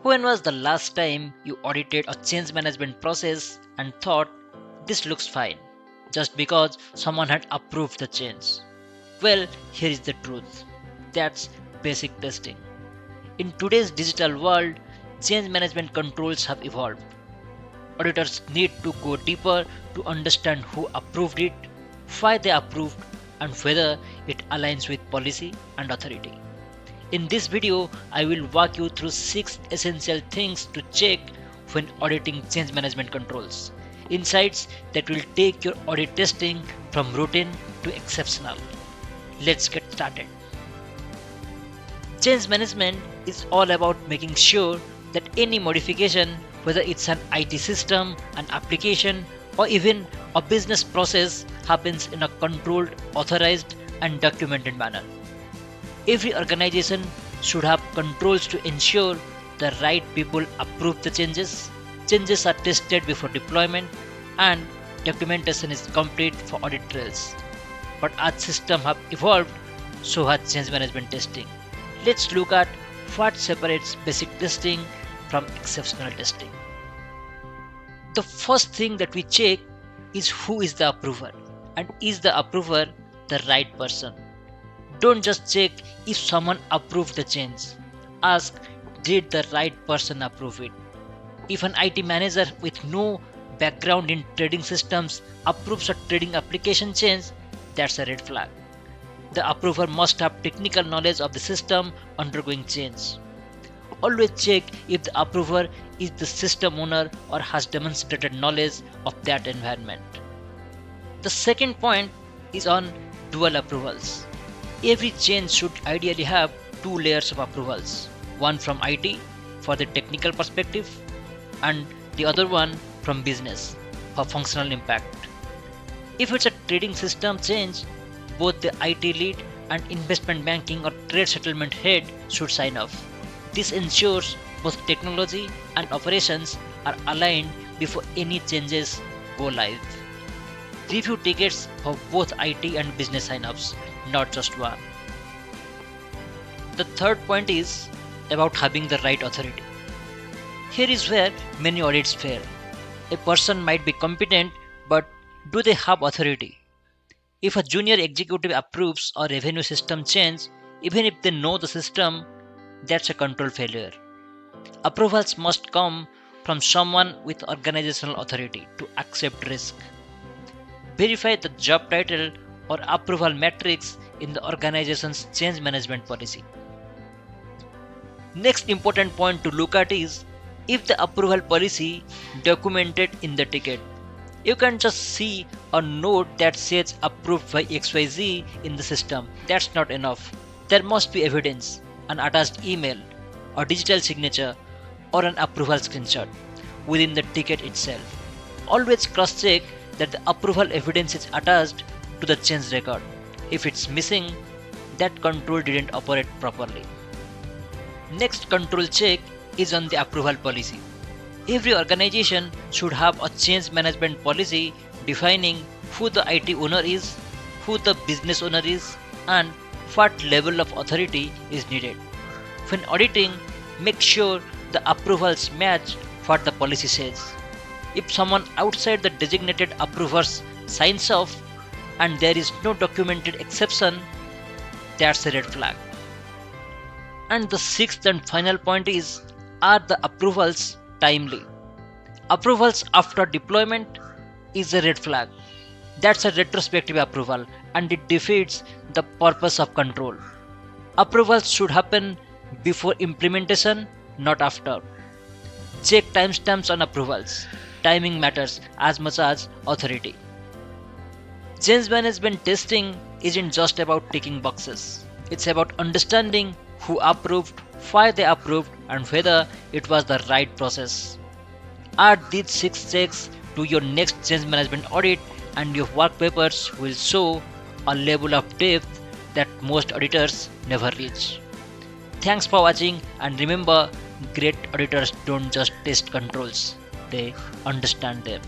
When was the last time you audited a change management process and thought, this looks fine, just because someone had approved the change? Well, here is the truth. That's basic testing. In today's digital world, change management controls have evolved. Auditors need to go deeper to understand who approved it, why they approved, and whether it aligns with policy and authority. In this video, I will walk you through 6 essential things to check when auditing change management controls. Insights that will take your audit testing from routine to exceptional. Let's get started. Change management is all about making sure that any modification, whether it's an IT system, an application, or even a business process, happens in a controlled, authorized, and documented manner. Every organization should have controls to ensure the right people approve the changes, changes are tested before deployment, and documentation is complete for audit trails. But as systems have evolved, so has change management testing. Let's look at what separates basic testing from exceptional testing. The first thing that we check is who is the approver, and is the approver the right person. Don't just check if someone approved the change. Ask, did the right person approve it? If an IT manager with no background in trading systems approves a trading application change, that's a red flag. The approver must have technical knowledge of the system undergoing change. Always check if the approver is the system owner or has demonstrated knowledge of that environment. The second point is on dual approvals. Every change should ideally have 2 layers of approvals, one from IT for the technical perspective and the other one from business for functional impact. If it's a trading system change, both the IT lead and investment banking or trade settlement head should sign off. This ensures both technology and operations are aligned before any changes go live. Review tickets for both IT and business sign-offs, not just one. The third point is about having the right authority. Here is where many audits fail. A person might be competent, but do they have authority? If a junior executive approves a revenue system change, even if they know the system, that's a control failure. Approvals must come from someone with organizational authority to accept risk. Verify the job title or approval metrics in the organization's change management policy. Next important point to look at is if the approval policy documented in the ticket. You can't just see a note that says approved by XYZ in the system. That's not enough. There must be evidence, an attached email, a digital signature, or an approval screenshot within the ticket itself. Always cross-check that the approval evidence is attached to the change record. If it's missing, that control didn't operate properly. Next control check is on the approval policy. Every organization should have a change management policy defining who the IT owner is, who the business owner is, and what level of authority is needed. When auditing, make sure the approvals match what the policy says. If someone outside the designated approvers signs off and there is no documented exception, that's a red flag. And the sixth and final point is, are the approvals timely? Approvals after deployment is a red flag. That's a retrospective approval and it defeats the purpose of control. Approvals should happen before implementation, not after. Check timestamps on approvals. Timing matters as much as authority. Change management testing isn't just about ticking boxes. It's about understanding who approved, why they approved, and whether it was the right process. Add these 6 checks to your next change management audit and your work papers will show a level of depth that most auditors never reach. Thanks for watching, and remember, great auditors don't just test controls, they understand them.